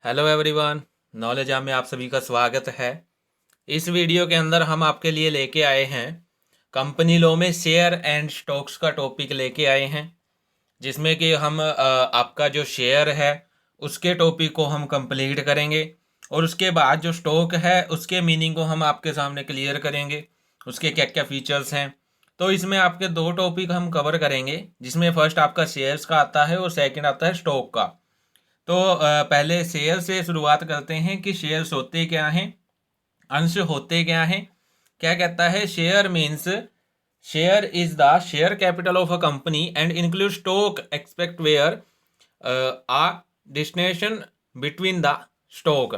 Hello everyone, knowledge आप में आप सभी का स्वागत है। इस वीडियो के अंदर हम आपके लिए लेके आए हैं कंपनी लॉ में शेयर एंड स्टॉक्स का टॉपिक लेके आए हैं, जिसमें कि हम आपका जो शेयर है उसके टॉपिक को हम कंप्लीट करेंगे और उसके बाद जो स्टॉक है उसके मीनिंग को हम आपके सामने क्लियर करेंगे, उसके क्या क्या फीचर्स हैं। तो इसमें आपके दो टॉपिक हम कवर करेंगे, जिसमें फर्स्ट आपका शेयर्स का आता है और सेकंड आता है स्टॉक का। तो पहले शेयर से शुरुआत करते हैं कि शेयर्स होते क्या हैं, अंश होते क्या हैं। क्या कहता है, share means share is the share capital of a company and include stock expect where a distinction between the stock.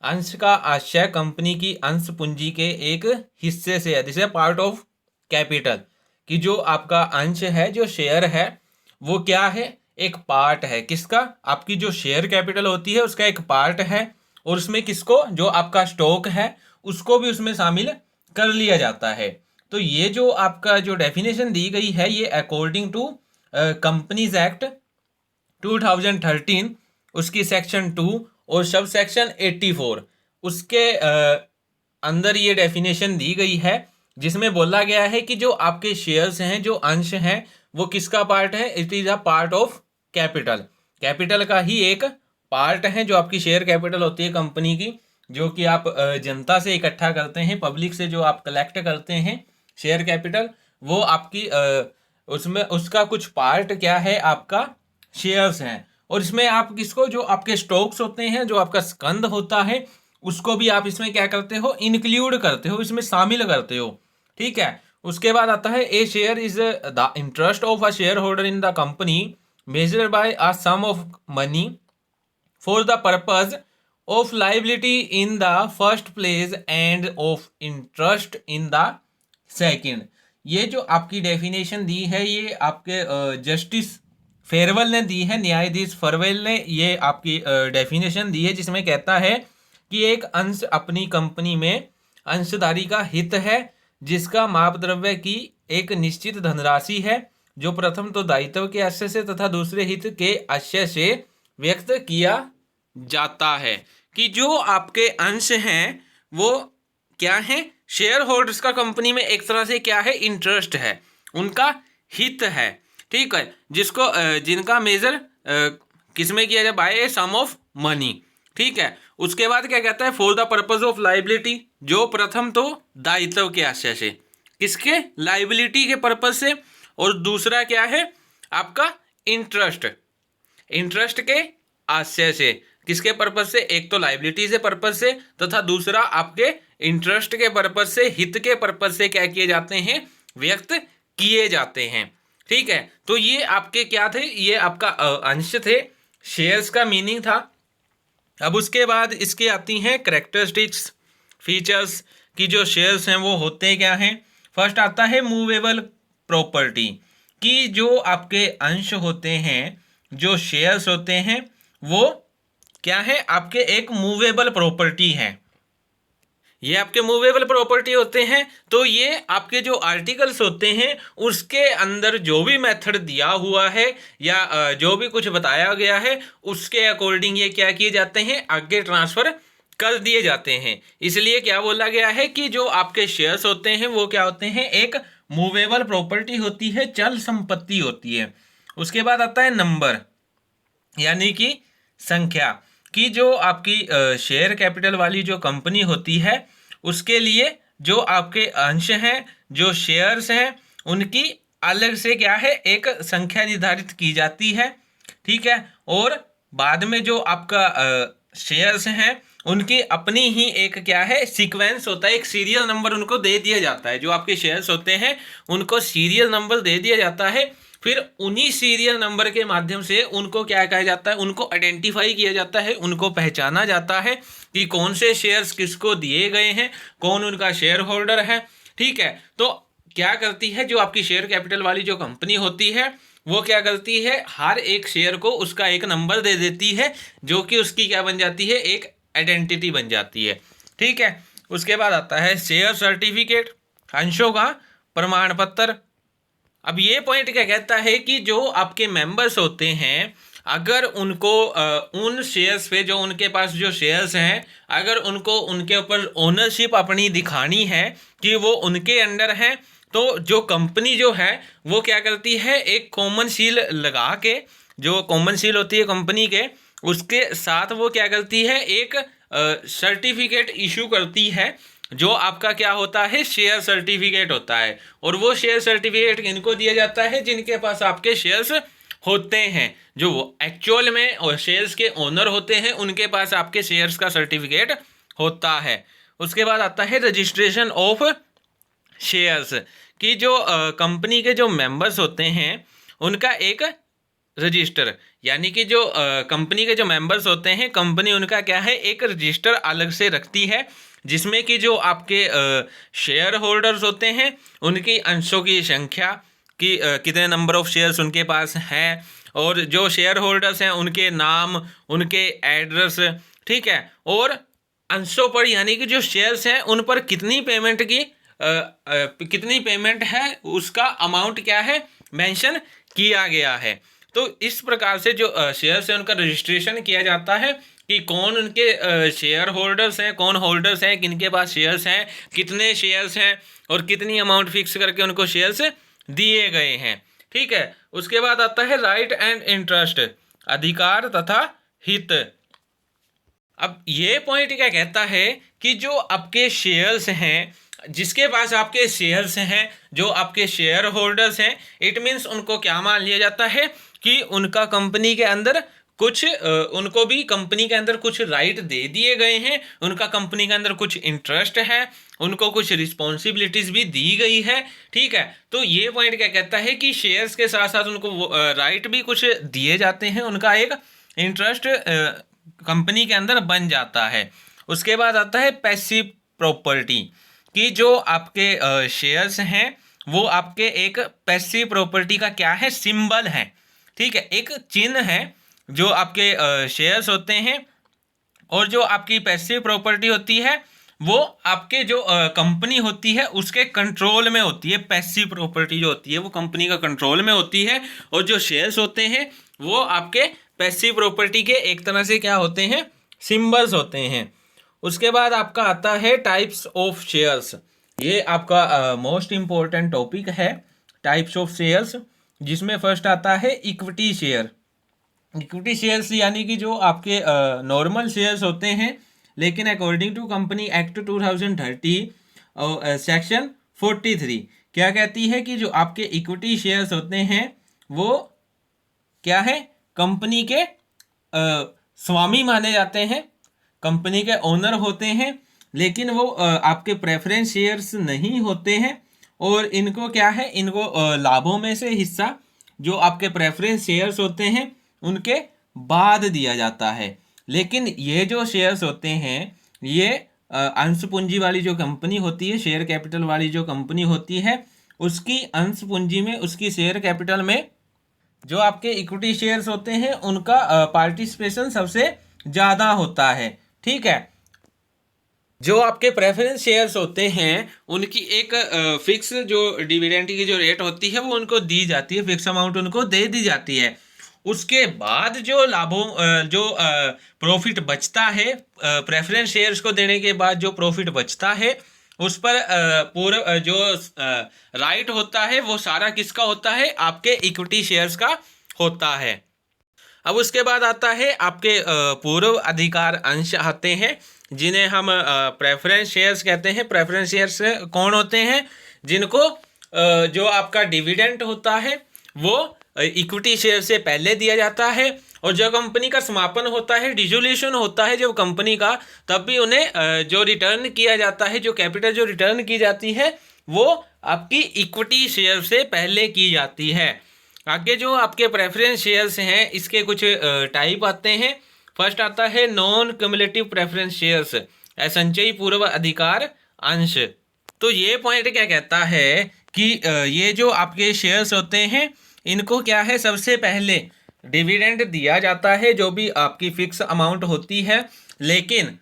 अंश का आशय कंपनी की अंश पूंजी के एक हिस्से से है, this is part of capital. कि जो आपका अंश है, जो शेयर है, वो क्या है, एक पार्ट है। किसका? आपकी जो शेयर कैपिटल होती है उसका एक पार्ट है, और उसमें किसको, जो आपका स्टॉक है उसको भी उसमें शामिल कर लिया जाता है। तो ये जो आपका जो डेफिनेशन दी गई है, ये अकॉर्डिंग टू कंपनीज एक्ट 2013, उसकी सेक्शन 2 और सब सेक्शन 84, उसके अंदर ये डेफिनेशन दी गई है, जिसमें बोला गया है कि जो आपके शेयर्स हैं, जो अंश हैं, वो किसका पार्ट है? It is a part of capital. Capital का ही एक पार्ट है, जो आपकी शेयर कैपिटल होती है कंपनी की, जो कि आप जनता से इकट्ठा करते हैं, पब्लिक से जो आप कलेक्ट करते हैं शेयर कैपिटल, वो आपकी उसमें उसका कुछ पार्ट क्या है, आपका शेयर्स हैं। और इसमें आप किसको, जो आपके स्टॉक्स होते हैं, जो आपका स्कंद होता है, उसको भी आप इसमें क्या करते हो, इंक्लूड करते हो, इसमें शामिल करते हो। ठीक है। उसके बाद आता है, a share is the interest of a shareholder in the company measured by a sum of money for the purpose of liability in the first place and of interest in the second. ये जो आपकी definition दी है, ये आपके justice farewell ने दी है, न्यायाधीश farewell ने ये आपकी डेफिनेशन दी है, जिसमें कहता है कि एक अंश अपनी कंपनी में अंशधारी का हित है, जिसका माप द्रव्य की एक निश्चित धनराशि है, जो प्रथम तो दायित्व के आशय से तथा दूसरे हित के आशय से व्यक्त किया जाता है। कि जो आपके अंश हैं वो क्या है, शेयर होल्डर्स का कंपनी में एक तरह से क्या है, इंटरेस्ट है, उनका हित है। ठीक है। जिसको जिनका मेजर किस में किया जाए, by a sum of money. ठीक है। उसके बाद क्या कहता है, for the purpose of liability, जो प्रथम तो दायित्व के आशय से, किसके, लाइबिलिटी के पर्पज से, और दूसरा क्या है आपका इंटरेस्ट, इंटरेस्ट के आशय से। किसके पर्पज से? एक तो लाइबिलिटी से पर्पज से, तथा दूसरा आपके इंटरेस्ट के पर्पज से, हित के पर्पज से क्या किए जाते हैं, व्यक्त किए जाते हैं। ठीक है। तो ये आपके क्या थे, ये आपका अंश थे, शेयर्स का मीनिंग था। अब उसके बाद इसके आती हैं करेक्टरिस्टिक्स, फीचर्स, कि जो शेयर्स हैं वो होते क्या हैं। फर्स्ट आता है मूवेबल प्रॉपर्टी, कि जो आपके अंश होते हैं, जो शेयर्स होते हैं, वो क्या है, आपके एक मूवेबल प्रॉपर्टी है। ये आपके मूवेबल प्रॉपर्टी होते हैं। तो ये आपके जो आर्टिकल्स होते हैं उसके अंदर जो भी मेथड दिया हुआ है, या जो भी कुछ बताया गया है, उसके अकॉर्डिंग ये क्या किए जाते हैं, आगे ट्रांसफर कर दिए जाते हैं। इसलिए क्या बोला गया है कि जो आपके शेयर्स होते हैं वो क्या होते हैं, एक मूवेबल प्रॉपर्टी होती है, चल संपत्ति होती है। उसके बाद आता है नंबर, यानी कि संख्या, कि जो आपकी शेयर कैपिटल वाली जो कंपनी होती है, उसके लिए जो आपके अंश हैं, जो शेयर्स हैं, उनकी अलग से क्या है, एक संख्या निर्धारित की जाती है। ठीक है। और बाद में जो आपका शेयर्स हैं, उनकी अपनी ही एक क्या है, सीक्वेंस होता है, एक सीरियल नंबर उनको दे दिया जाता है। जो आपके शेयर्स होते हैं उनको सीरियल नंबर दे दिया जाता है। फिर उन्हीं सीरियल नंबर के माध्यम से उनको क्या कहा जाता है, उनको आइडेंटिफाई किया जाता है, उनको पहचाना जाता है कि कौन से शेयर्स किसको दिए गए हैं, कौन उनका शेयर होल्डर है। ठीक है। तो क्या करती है, जो आपकी शेयर कैपिटल वाली जो कंपनी होती है, वो क्या करती है, हर एक शेयर को उसका एक नंबर दे देती है, जो कि उसकी क्या बन जाती है, एक आइडेंटिटी बन जाती है। ठीक है। उसके बाद आता है शेयर सर्टिफिकेट, अंशों का प्रमाण पत्र। अब ये पॉइंट क्या कहता है कि जो आपके मेंबर्स होते हैं, अगर उनको उन शेयर्स पे, जो उनके पास जो शेयर्स हैं, अगर उनको उनके ऊपर ओनरशिप अपनी दिखानी है कि वो उनके अंडर है, तो जो कंपनी जो है वो क्या करती है, एक कॉमन सील लगा के, जो कॉमन सील होती है कंपनी के, उसके साथ वो क्या करती है, एक सर्टिफिकेट इशू करती है, जो आपका क्या होता है, शेयर सर्टिफिकेट होता है। और वो शेयर सर्टिफिकेट इनको दिया जाता है जिनके पास आपके शेयर्स होते हैं, जो एक्चुअल में और शेयर्स के ओनर होते हैं, उनके पास आपके शेयर्स का सर्टिफिकेट होता है। उसके बाद आता है रजिस्ट्रेशन ऑफ शेयर्स, कि जो कंपनी के जो मेंबर्स होते हैं उनका एक रजिस्टर, यानी कि जो कंपनी के जो मेंबर्स होते हैं, कंपनी उनका क्या है, एक रजिस्टर अलग से रखती है, जिसमें कि जो आपके शेयर होल्डर्स होते हैं उनकी अंशों की संख्या, कि कितने नंबर ऑफ शेयर्स उनके पास हैं, और जो शेयर होल्डर्स हैं उनके नाम, उनके एड्रेस, ठीक है, और अंशों पर, यानी कि जो शेयर्स हैं उन पर कितनी पेमेंट की कितनी पेमेंट है, उसका अमाउंट क्या है, मेंशन किया गया है। तो इस प्रकार से जो शेयर्स है उनका रजिस्ट्रेशन किया जाता है, कि कौन उनके शेयर होल्डर्स हैं, कौन होल्डर्स हैं, किनके पास शेयर्स हैं, कितने शेयर्स हैं, और कितनी अमाउंट फिक्स करके उनको शेयर्स दिए गए हैं। ठीक है, उसके बाद आता है राइट एंड इंटरेस्ट, अधिकार तथा हित। अब ये पॉइंट क्या कहता है कि जो आपके शेयर्स हैं, जिसके पास आपके शेयर्स हैं, जो आपके शेयर होल्डर्स हैं, इट मीन्स उनको क्या मान लिया जाता है कि उनका कंपनी के अंदर कुछ उनको भी कंपनी के अंदर कुछ राइट दे दिए गए हैं, उनका कंपनी के अंदर कुछ इंटरेस्ट है, उनको कुछ रिस्पॉन्सिबिलिटीज भी दी गई है। ठीक है, तो ये पॉइंट क्या कहता है कि शेयर्स के साथ साथ उनको राइट भी कुछ दिए जाते हैं, उनका एक इंटरेस्ट कंपनी के अंदर बन जाता है। उसके बाद आता है पैसिव प्रॉपर्टी, कि जो आपके शेयर्स हैं वो आपके एक पैसिव प्रॉपर्टी का क्या है, सिंबल है। ठीक है, एक चिन्ह है जो आपके शेयर्स होते हैं, और जो आपकी पैसिव प्रॉपर्टी होती है वो आपके जो कंपनी होती है उसके कंट्रोल में होती है। पैसिव प्रॉपर्टी जो होती है वो कंपनी का कंट्रोल में होती है, और जो शेयर्स होते हैं वो आपके पैसिव प्रॉपर्टी के एक तरह से क्या होते हैं, सिंबल्स होते हैं। उसके बाद आपका आता है टाइप्स ऑफ शेयर्स, ये आपका मोस्ट इम्पोर्टेंट टॉपिक है, टाइप्स ऑफ शेयर्स, जिसमें फर्स्ट आता है इक्विटी शेयर। इक्विटी शेयर्स यानी कि जो आपके नॉर्मल शेयर्स होते हैं, लेकिन according to company act 2030 section 43 क्या कहती है कि जो आपके इक्विटी शेयर्स होते हैं वो क्या है, कंपनी के स्वामी माने जाते हैं, कंपनी के ओनर होते हैं, लेकिन वो आपके प्रेफरेंस शेयर्स नहीं होते हैं, और इनको क्या है, इनको लाभों में से हिस्सा जो आपके प्रेफरेंस शेयर्स होते हैं उनके बाद दिया जाता है। लेकिन ये जो शेयर्स होते हैं ये अंश पूंजी वाली जो कंपनी होती है, शेयर कैपिटल वाली जो कंपनी होती है, उसकी अंश पूंजी में, उसकी शेयर कैपिटल में जो आपके इक्विटी शेयर्स होते हैं उनका पार्टिसिपेशन सबसे ज़्यादा होता है। ठीक है, जो आपके प्रेफरेंस शेयर्स होते हैं उनकी एक फिक्स जो डिविडेंड की जो रेट होती है वो उनको दी जाती है, फिक्स अमाउंट उनको दे दी जाती है। उसके बाद जो लाभों जो प्रॉफिट बचता है, प्रेफरेंस शेयर्स को देने के बाद जो प्रॉफिट बचता है उस पर पूरा जो राइट होता है वो सारा किसका होता है, आपके इक्विटी शेयर्स का होता है। अब उसके बाद आता है आपके पूर्व अधिकार अंश आते हैं, जिन्हें हम प्रेफरेंस शेयर्स कहते हैं। प्रेफरेंस शेयर्स कौन होते हैं, जिनको जो आपका डिविडेंड होता है वो इक्विटी शेयर से पहले दिया जाता है, और जब कंपनी का समापन होता है, डिसोल्यूशन होता है जब कंपनी का, तब भी उन्हें जो रिटर्न किया जाता है, जो कैपिटल जो रिटर्न की जाती है वो आपकी इक्विटी शेयर से पहले की जाती है। आगे जो आपके प्रेफरेंस शेयर्स हैं इसके कुछ टाइप आते हैं। फर्स्ट आता है नॉन क्यूमुलेटिव प्रेफरेंस शेयर्स, असंचयी पूर्व अधिकार अंश। तो ये पॉइंट क्या कहता है कि ये जो आपके शेयर्स होते हैं इनको क्या है, सबसे पहले डिविडेंड दिया जाता है जो भी आपकी फिक्स अमाउंट होती है, लेकिन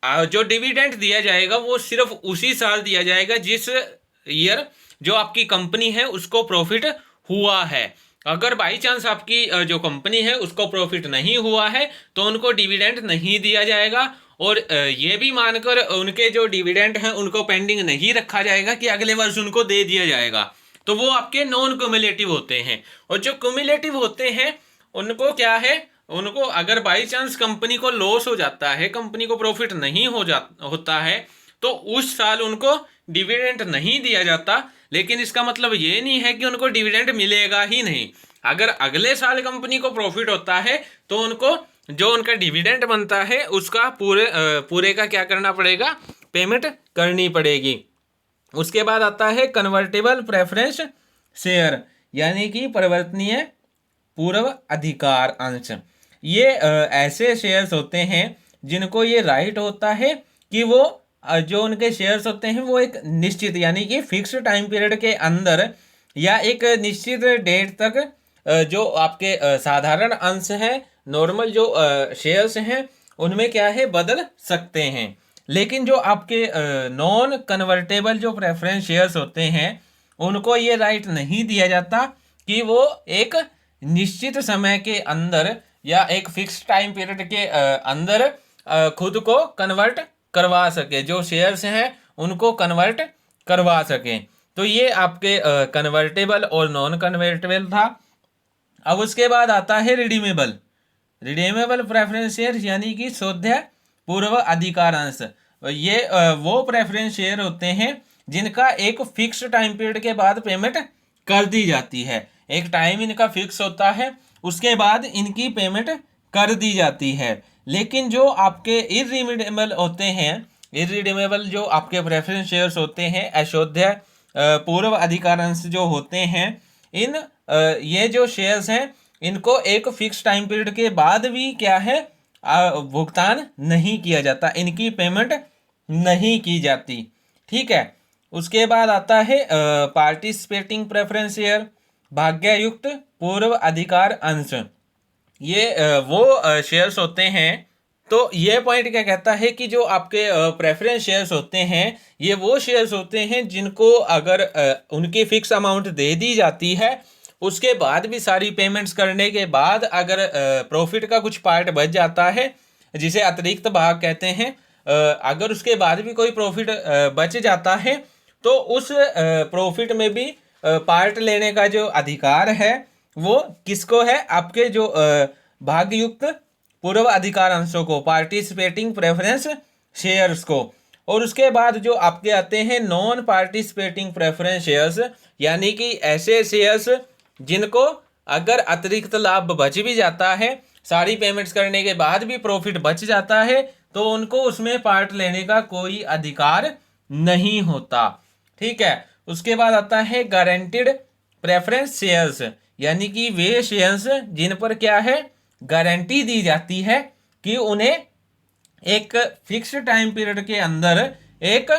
जो डिविडेंड दिया जाएगा वो सिर्फ उसी साल दिया जाएगा जिस ईयर जो आपकी कंपनी है उसको प्रॉफिट हुआ है। अगर बाई चांस आपकी जो कंपनी है उसको प्रॉफिट नहीं हुआ है तो उनको डिविडेंड नहीं दिया जाएगा, और ये भी मानकर उनके जो डिविडेंड हैं उनको पेंडिंग नहीं रखा जाएगा कि अगले वर्ष उनको दे दिया जाएगा। तो वो आपके नॉन क्यूमुलेटिव होते हैं। और जो क्यूमुलेटिव होते हैं उनको क्या है, उनको अगर बाई चांस कंपनी को लॉस हो जाता है, कंपनी को प्रॉफिट नहीं होता है, तो उस साल उनको डिविडेंड नहीं दिया जाता। लेकिन इसका मतलब ये नहीं है कि उनको डिविडेंड मिलेगा ही नहीं। अगर अगले साल कंपनी को प्रॉफिट होता है तो उनको जो उनका डिविडेंड बनता है उसका पूरे का क्या करना पड़ेगा, पेमेंट करनी पड़ेगी। उसके बाद आता है कन्वर्टेबल प्रेफरेंस शेयर, यानी कि परिवर्तनीय पूर्व अधिकार अंश। ये ऐसे शेयर्स होते हैं जिनको ये राइट होता है कि वो जो उनके शेयर्स होते हैं वो एक निश्चित यानी कि फिक्स टाइम पीरियड के अंदर या एक निश्चित डेट तक जो आपके साधारण अंश हैं, नॉर्मल जो शेयर्स हैं, उनमें क्या है बदल सकते हैं। लेकिन जो आपके नॉन कन्वर्टेबल जो प्रेफरेंस शेयर्स होते हैं उनको ये राइट नहीं दिया जाता कि वो एक निश्चित समय के अंदर या एक फिक्स टाइम पीरियड के अंदर खुद को कन्वर्ट करवा सके, जो शेयर्स हैं उनको कन्वर्ट करवा सकें। तो ये आपके कन्वर्टेबल और नॉन कन्वर्टेबल था। अब उसके बाद आता है रिडीमेबल प्रेफरेंस शेयर, यानी कि शोध्य पूर्व अधिकार अंश। ये वो प्रेफरेंस शेयर होते हैं जिनका एक फिक्स टाइम पीरियड के बाद पेमेंट कर दी जाती है। एक टाइम इनका फिक्स होता है, उसके बाद इनकी पेमेंट कर दी जाती है। लेकिन जो आपके इररिडीमेबल होते हैं, इररिडीमेबल जो आपके प्रेफरेंस शेयर्स होते हैं, अशोध्य पूर्व अधिकार अंश जो होते हैं, इन ये जो शेयर्स हैं इनको एक फिक्स टाइम पीरियड के बाद भी क्या है भुगतान नहीं किया जाता, इनकी पेमेंट नहीं की जाती। ठीक है। उसके बाद आता है पार्टिसिपेटिंग प्रेफरेंस शेयर, भाग्ययुक्त पूर्व अधिकार अंश। ये वो शेयर्स होते हैं। तो ये पॉइंट क्या कहता है कि जो आपके प्रेफरेंस शेयर्स होते हैं ये वो शेयर्स होते हैं जिनको अगर उनकी फिक्स अमाउंट दे दी जाती है, उसके बाद भी सारी पेमेंट्स करने के बाद अगर प्रॉफिट का कुछ पार्ट बच जाता है, जिसे अतिरिक्त भाग कहते हैं, अगर उसके बाद भी कोई प्रॉफिट बच जाता है तो उस प्रॉफिट में भी पार्ट लेने का जो अधिकार है वो किसको है, आपके जो भाग्ययुक्त पूर्व अधिकार अंशों को, पार्टिसिपेटिंग प्रेफरेंस शेयर्स को। और उसके बाद जो आपके आते हैं नॉन पार्टिसिपेटिंग प्रेफरेंस शेयर्स, यानी कि ऐसे शेयर्स जिनको अगर अतिरिक्त लाभ बच भी जाता है, सारी पेमेंट्स करने के बाद भी प्रॉफिट बच जाता है, तो उनको उसमें पार्ट लेने का कोई अधिकार नहीं होता। ठीक है। उसके बाद आता है गारंटीड प्रेफरेंस शेयर्स, यानी कि वे शेयर्स जिन पर क्या है गारंटी दी जाती है कि उन्हें एक फिक्स टाइम पीरियड के अंदर एक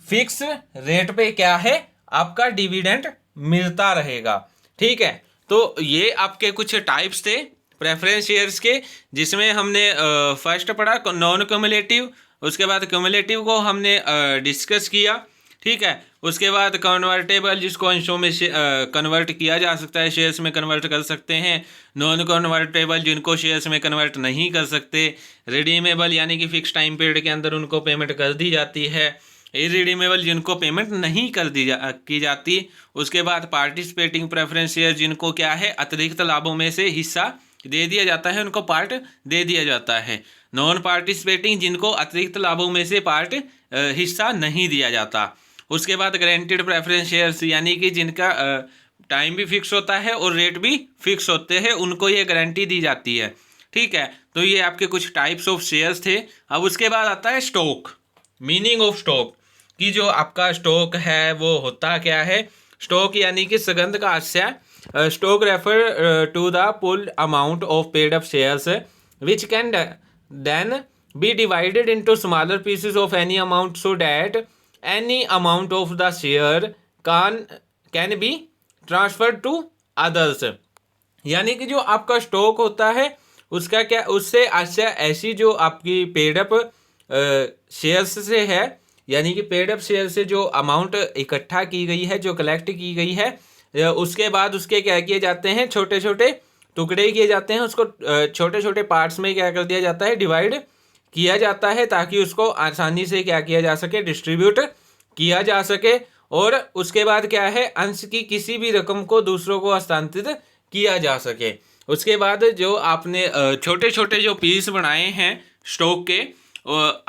फिक्स रेट पे क्या है आपका डिविडेंड मिलता रहेगा। ठीक है। तो ये आपके कुछ टाइप्स थे प्रेफरेंस शेयर्स के, जिसमें हमने फर्स्ट पढ़ा नॉन क्यूमुलेटिव, उसके बाद क्यूमुलेटिव को हमने डिस्कस किया। ठीक है। उसके बाद कन्वर्टेबल, जिसको अंशों में कन्वर्ट किया जा सकता है, शेयर्स में कन्वर्ट कर सकते हैं। नॉन कन्वर्टेबल, जिनको शेयर्स में कन्वर्ट नहीं कर सकते। रिडीमेबल, यानी कि फिक्स टाइम पीरियड के अंदर उनको पेमेंट कर दी जाती है। इररिडीमेबल, जिनको पेमेंट नहीं की जाती। उसके बाद पार्टिसिपेटिंग प्रेफरेंस शेयर, जिनको क्या है अतिरिक्त लाभों में से हिस्सा दे दिया जाता है, उनको पार्ट दे दिया जाता है। नॉन पार्टिसिपेटिंग, जिनको अतिरिक्त लाभों में से पार्ट हिस्सा नहीं दिया जाता। उसके बाद गारंटीड प्रेफरेंस शेयर्स, यानी कि जिनका टाइम भी फिक्स होता है और रेट भी फिक्स होते हैं, उनको ये गारंटी दी जाती है। ठीक है। तो ये आपके कुछ टाइप्स ऑफ शेयर्स थे। अब उसके बाद आता है स्टॉक। मीनिंग ऑफ स्टॉक, कि जो आपका स्टॉक है वो होता क्या है। स्टॉक यानी कि सुगंध का आशय। Stock refer to the pool amount of paid up shares which can then be divided into smaller pieces of any amount so that any amount of the share can be transferred to others। यानी कि जो आपका stock होता है उसका क्या, उससे आशय ऐसी जो आपकी पेड अप शेयर्स से है, यानी कि पेड अप शेयर से जो अमाउंट इकट्ठा की गई है, जो कलेक्ट की गई है, उसके बाद उसके क्या किए जाते हैं, छोटे छोटे टुकड़े किए जाते हैं, उसको छोटे छोटे पार्ट्स में क्या कर दिया जाता है, डिवाइड किया जाता है, ताकि उसको आसानी से क्या किया जा सके, डिस्ट्रीब्यूट किया जा सके। और उसके बाद क्या है, अंश की किसी भी रकम को दूसरों को हस्तांतरित किया जा सके। उसके बाद जो आपने छोटे छोटे जो पीस बनाए हैं स्टॉक के,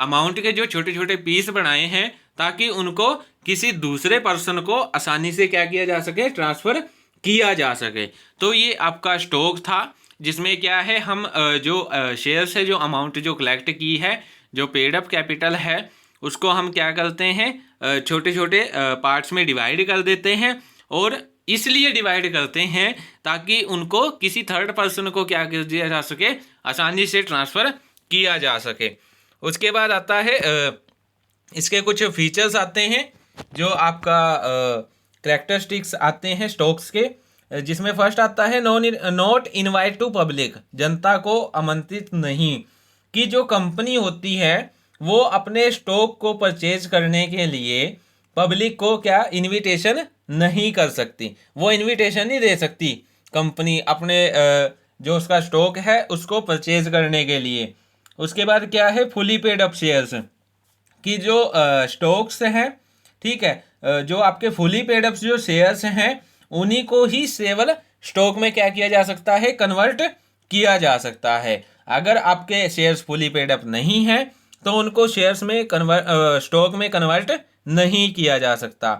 अमाउंट के जो छोटे छोटे पीस बनाए हैं, ताकि उनको किसी दूसरे पर्सन को आसानी से क्या किया जा सके, ट्रांसफ़र किया जा सके। तो ये आपका स्टॉक था, जिसमें क्या है, हम जो शेयर से जो अमाउंट जो कलेक्ट की है, जो पेड अप कैपिटल है, उसको हम क्या करते हैं, छोटे छोटे पार्ट्स में डिवाइड कर देते हैं। और इसलिए डिवाइड करते हैं ताकि उनको किसी थर्ड पर्सन को क्या कर दिया जा सके, आसानी से ट्रांसफ़र किया जा सके। उसके बाद आता है इसके कुछ फीचर्स आते हैं, जो आपका कैरेक्टरिस्टिक्स आते हैं स्टॉक्स के, जिसमें फर्स्ट आता है नॉट इनवाइट टू पब्लिक, जनता को आमंत्रित नहीं। कि जो कंपनी होती है वो अपने स्टॉक को परचेज करने के लिए पब्लिक को क्या इनविटेशन नहीं कर सकती, वो इनविटेशन नहीं दे सकती कंपनी अपने जो उसका स्टॉक है उसको परचेज करने के लिए। उसके बाद क्या है, फुली पेड अप शेयर्स, कि जो स्टॉक्स हैं, ठीक है, जो आपके फुली पेड अप जो शेयर्स हैं उन्हीं को ही केवल स्टॉक में क्या किया जा सकता है, कन्वर्ट किया जा सकता है। अगर आपके शेयर्स फुली पेड अप नहीं है तो उनको शेयर्स में स्टॉक में कन्वर्ट नहीं किया जा सकता।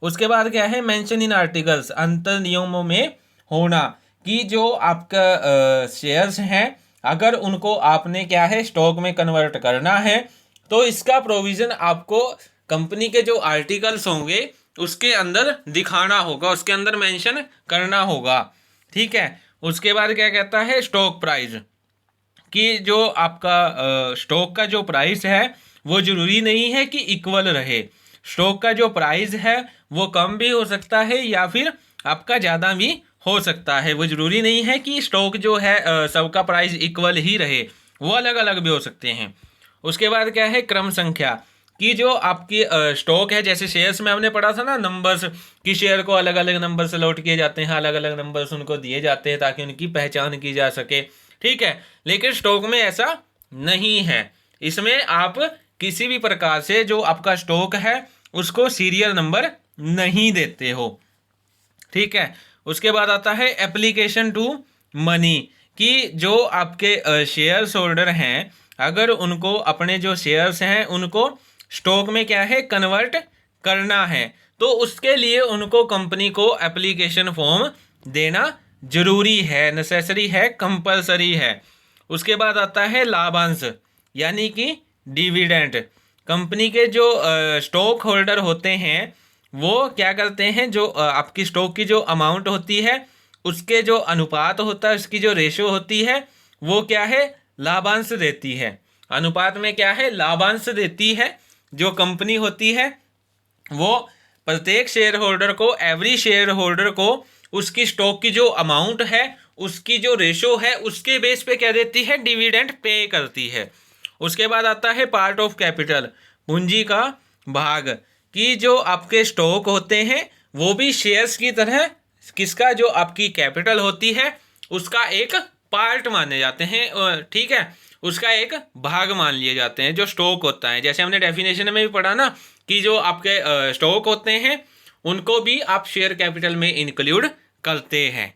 उसके बाद क्या है, मेंशन इन आर्टिकल्स, अंतर नियमों में होना, कि जो आपका शेयर्स हैं अगर उनको आपने क्या है स्टॉक में कन्वर्ट करना है तो इसका प्रोविज़न आपको कंपनी के जो आर्टिकल्स होंगे उसके अंदर दिखाना होगा, उसके अंदर मेंशन करना होगा, ठीक है। उसके बाद क्या कहता है, स्टॉक प्राइस, कि जो आपका स्टॉक का जो प्राइस है वो ज़रूरी नहीं है कि इक्वल रहे। स्टॉक का जो प्राइस है वो कम भी हो सकता है या फिर आपका ज़्यादा भी हो सकता है। वो ज़रूरी नहीं है कि स्टॉक जो है सबका प्राइस इक्वल ही रहे, वो अलग अलग भी हो सकते हैं। उसके बाद क्या है, क्रम संख्या, कि जो आपकी स्टॉक है, जैसे शेयर्स में हमने पढ़ा था ना, नंबर्स, कि शेयर को अलग अलग नंबर से अलॉट किए जाते हैं, अलग अलग नंबर्स उनको दिए जाते हैं ताकि उनकी पहचान की जा सके, ठीक है। लेकिन स्टॉक में ऐसा नहीं है, इसमें आप किसी भी प्रकार से जो आपका स्टॉक है उसको सीरियल नंबर नहीं देते हो, ठीक है। उसके बाद आता है एप्लीकेशन टू मनी, कि जो आपके शेयर्स होल्डर हैं अगर उनको अपने जो शेयर्स हैं उनको स्टॉक में क्या है, कन्वर्ट करना है, तो उसके लिए उनको कंपनी को एप्लीकेशन फॉर्म देना जरूरी है, नेसेसरी है, कंपलसरी है। उसके बाद आता है लाभांश, यानी कि डिविडेंड। कंपनी के जो स्टॉक होल्डर होते हैं वो क्या करते हैं, जो आपकी स्टॉक की जो अमाउंट होती है उसके जो अनुपात होता है, उसकी जो रेशो होती है वो क्या है, लाभांश देती है। अनुपात में क्या है, लाभांश देती है। जो कंपनी होती है वो प्रत्येक शेयर होल्डर को, एवरी शेयर होल्डर को उसकी स्टॉक की जो अमाउंट है उसकी जो रेशो है उसके बेस पे क्या देती है, डिविडेंड पे करती है। उसके बाद आता है पार्ट ऑफ कैपिटल, पूंजी का भाग, कि जो आपके स्टॉक होते हैं वो भी शेयर्स की तरह किसका, जो आपकी कैपिटल होती है उसका एक पार्ट माने जाते हैं, ठीक है, उसका एक भाग मान लिए जाते हैं जो स्टॉक होता है। जैसे हमने डेफिनेशन में भी पढ़ा ना कि जो आपके स्टॉक होते हैं उनको भी आप शेयर कैपिटल में इंक्लूड करते हैं।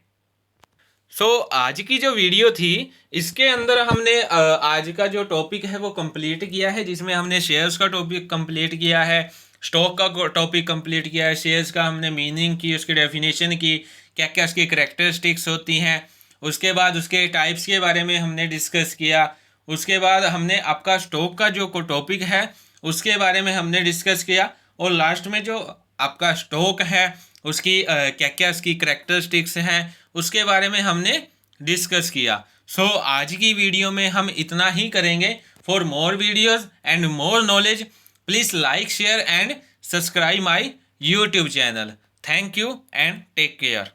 आज की जो वीडियो थी इसके अंदर हमने आज का जो टॉपिक है वो कंप्लीट किया है, जिसमें हमने शेयर्स का टॉपिक कंप्लीट किया है, स्टॉक का टॉपिक कंप्लीट किया है, शेयर्स का हमने मीनिंग की, उसकी डेफिनेशन की, क्या क्या उसकी करैक्टरिस्टिक्स होती हैं, उसके बाद उसके टाइप्स के बारे में हमने डिस्कस किया। उसके बाद हमने आपका स्टॉक का जो टॉपिक है उसके बारे में हमने डिस्कस किया, और लास्ट में जो आपका स्टॉक है उसकी क्या क्या उसकी करैक्टरिस्टिक्स हैं उसके बारे में हमने डिस्कस किया। आज की वीडियो में हम इतना ही करेंगे। For more videos and more knowledge please like, share and subscribe my YouTube channel. Thank you and take care.